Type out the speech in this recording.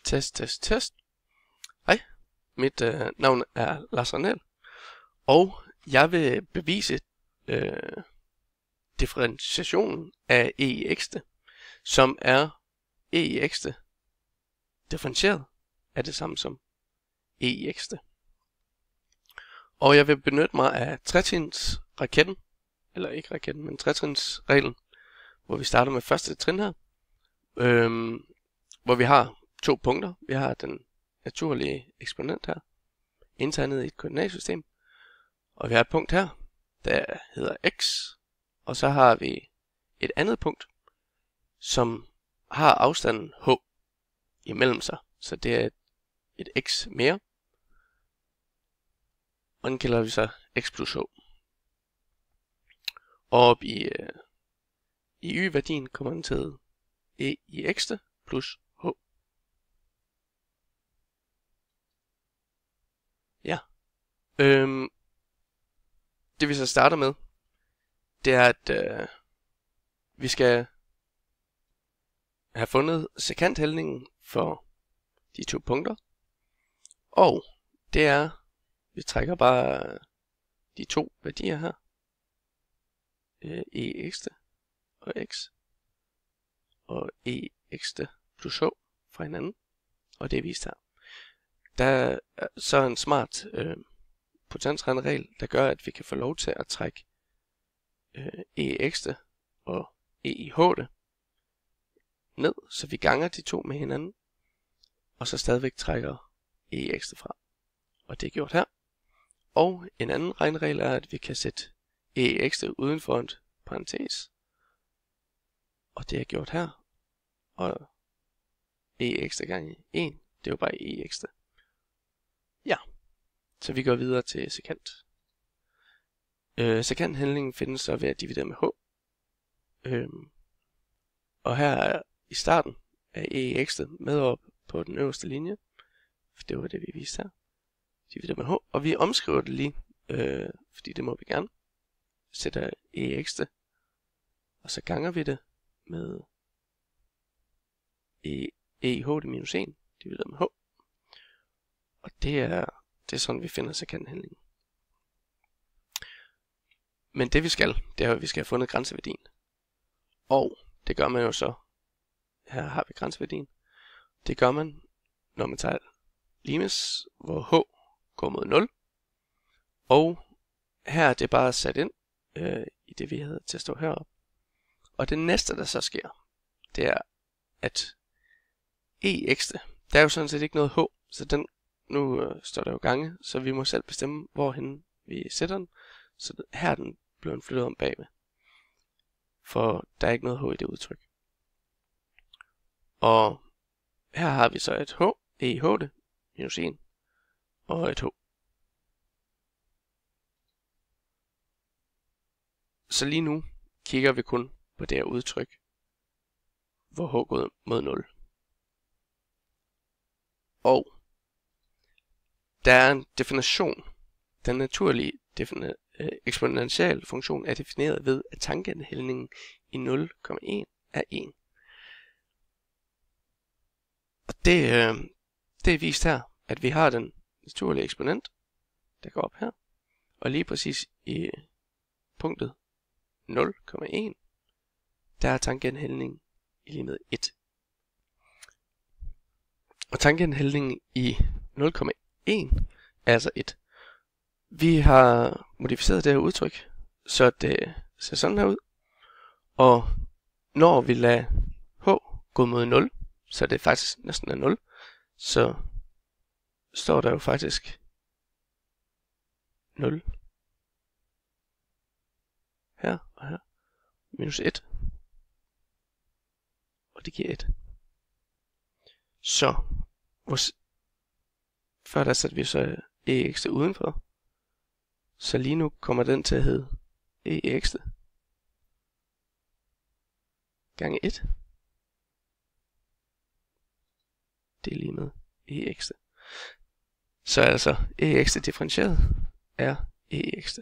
Test, test, test. Hej, mit navn er Lars Ranel, og jeg vil bevise differentiationen af e i x'te, som er e i x'te differentieret er det samme som e i x'te. Og jeg vil benytte mig af tretrins raketten, eller ikke raketten, men tretrins reglen, hvor vi starter med første trin her, hvor vi har 2 punkter. Vi har den naturlige eksponent her, indtegnet i et koordinatsystem, og vi har et punkt her, der hedder x, og så har vi et andet punkt, som har afstanden h imellem sig, så det er et x mere, og den kalder vi så x plus h. Og op i y-værdien kommer den til e i x'te plus h. Ja. Det vi så starter med, det er at vi skal have fundet sekanthældningen for de 2 punkter. Og det er, vi trækker bare de 2 værdier her, e i x'te og x, og e i x'te plus h fra hinanden, og det er vist her. Der er så en smart potensregel, der gør, at vi kan få lov til at trække e i x'te og e i h'te ned, så vi ganger de 2 med hinanden, og så stadigvæk trækker e i x'te fra. Og det er gjort her. Og en anden regneregel er, at vi kan sætte e i x'te uden for en parentes, og det er gjort her. Og e i x'te gange 1, det er jo bare e i x'te. Ja, så vi går videre til sekant. Sekanthældningen findes så ved at dividere med h. Og her i starten er e i x'te med op på den øverste linje, for det var det vi viste her. Dividere med h, og vi omskriver det lige, fordi det må vi gerne. Sætter e i x'te, og så ganger vi det med e i h'te minus 1, divideret med h. Og det er sådan, vi finder sekanthældningen. Men det vi skal, det er at vi skal have fundet grænseværdien. Og det gør man jo så, her har vi grænseværdien. Det gør man, når man tager limes, hvor h går mod 0. Og her er det bare sat ind i det vi havde til at stå heroppe. Og det næste der så sker, det er at e i x'te, der er jo sådan set ikke noget h, så den nu står der jo gange, så vi må selv bestemme hvorhen vi sætter den. Så her er den blevet flyttet om bagved, for der er ikke noget h i det udtryk. Og her har vi så et h, e i h'te minus 1 og et h. Så lige nu kigger vi kun på det her udtryk, hvor h går mod 0. Og der er en definition. Den naturlige eksponentielle funktion er defineret ved, at tangenthældningen i 0,1 er 1. Og det er vist her, at vi har den naturlige eksponent, der går op her. Og lige præcis i punktet 0,1, der er tangenthældningen i lige med 1. Og tangenthældningen i 0,1 er altså 1. Vi har modificeret det her udtryk, så det ser sådan her ud. Og når vi lader h gå mod 0, så det faktisk næsten er 0, så står der jo faktisk 0 her og her, minus 1, og det giver 1. Så før der satte vi så e i x'te udenfor, så lige nu kommer den til at hedde e i x'te gange 1. Det er lige med e i x'te. Så altså e i x'te differentieret er e i x'te.